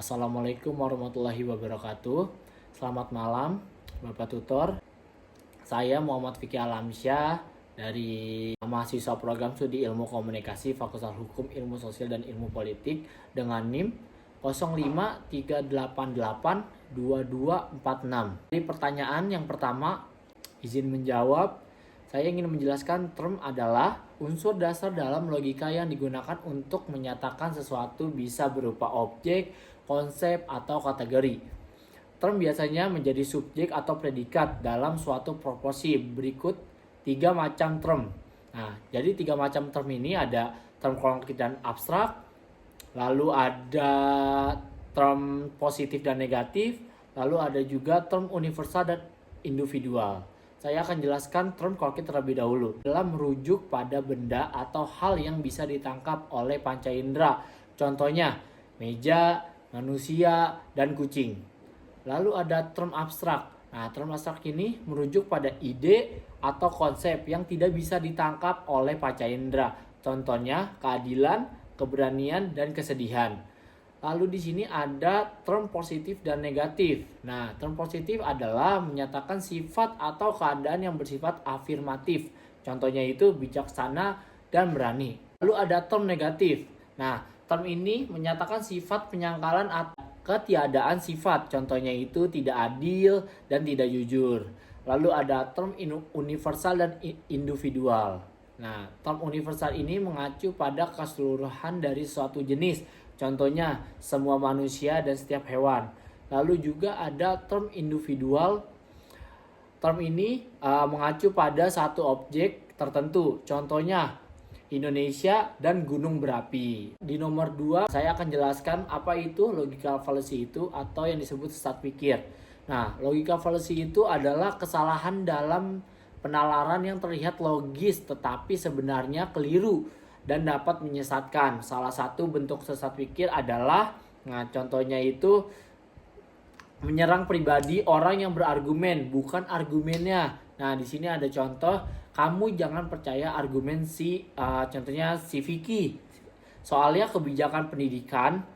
Assalamualaikum warahmatullahi wabarakatuh. Selamat malam, Bapak Tutor. Saya Muhammad Fikri Alamsyah dari mahasiswa program studi Ilmu Komunikasi Fakultas Hukum, Ilmu Sosial dan Ilmu Politik dengan NIM 0538822246. Jadi pertanyaan yang pertama, izin menjawab. Saya ingin menjelaskan term adalah unsur dasar dalam logika yang digunakan untuk menyatakan sesuatu bisa berupa objek, konsep, atau kategori. Term biasanya menjadi subjek atau predikat dalam suatu proporsi. Berikut 3 macam term. Nah, jadi 3 macam term ini ada term konkret dan abstrak, lalu ada term positif dan negatif, lalu ada juga term universal dan individual. Saya akan jelaskan term konkret terlebih dahulu. Dalam merujuk pada benda atau hal yang bisa ditangkap oleh panca indera. Contohnya, meja, manusia, dan kucing. Lalu ada term abstrak. Nah, term abstrak ini merujuk pada ide atau konsep yang tidak bisa ditangkap oleh panca indera. Contohnya, keadilan, keberanian, dan kesedihan. Lalu di sini ada term positif dan negatif. Nah, term positif adalah menyatakan sifat atau keadaan yang bersifat afirmatif. Contohnya itu bijaksana dan berani. Lalu ada term negatif. Nah, term ini menyatakan sifat penyangkalan atau ketiadaan sifat. Contohnya itu tidak adil dan tidak jujur. Lalu ada term universal dan individual. Nah, term universal ini mengacu pada keseluruhan dari suatu jenis. Contohnya semua manusia dan setiap hewan. Lalu juga ada term individual. Term ini mengacu pada satu objek tertentu. Contohnya Indonesia dan gunung berapi. Di nomor 2 saya akan jelaskan apa itu logical fallacy itu atau yang disebut sesat pikir. Nah, logical fallacy itu adalah kesalahan dalam penalaran yang terlihat logis tetapi sebenarnya keliru dan dapat menyesatkan. Salah satu bentuk sesat pikir adalah, contohnya itu menyerang pribadi orang yang berargumen, bukan argumennya. Nah, di sini ada contoh, kamu jangan percaya argumen contohnya si Vicky. Soal kebijakan pendidikan.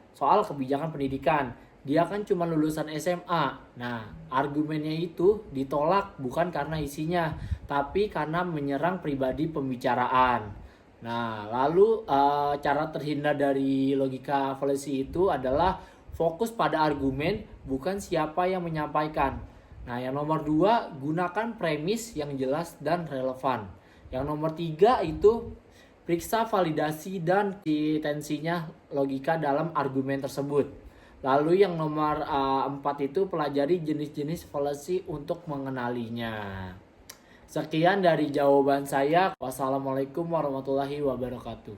Dia kan cuma lulusan SMA. Nah, argumennya itu ditolak bukan karena isinya, tapi karena menyerang pribadi pembicaraan. Nah, lalu cara terhindar dari logika fallacy itu adalah fokus pada argumen, bukan siapa yang menyampaikan. Nah, yang nomor 2, gunakan premis yang jelas dan relevan. Yang nomor 3 itu periksa validasi dan konsistensinya logika dalam argumen tersebut. Lalu yang nomor 4 itu pelajari jenis-jenis fallacy untuk mengenalinya. Sekian dari jawaban saya. Wassalamualaikum warahmatullahi wabarakatuh.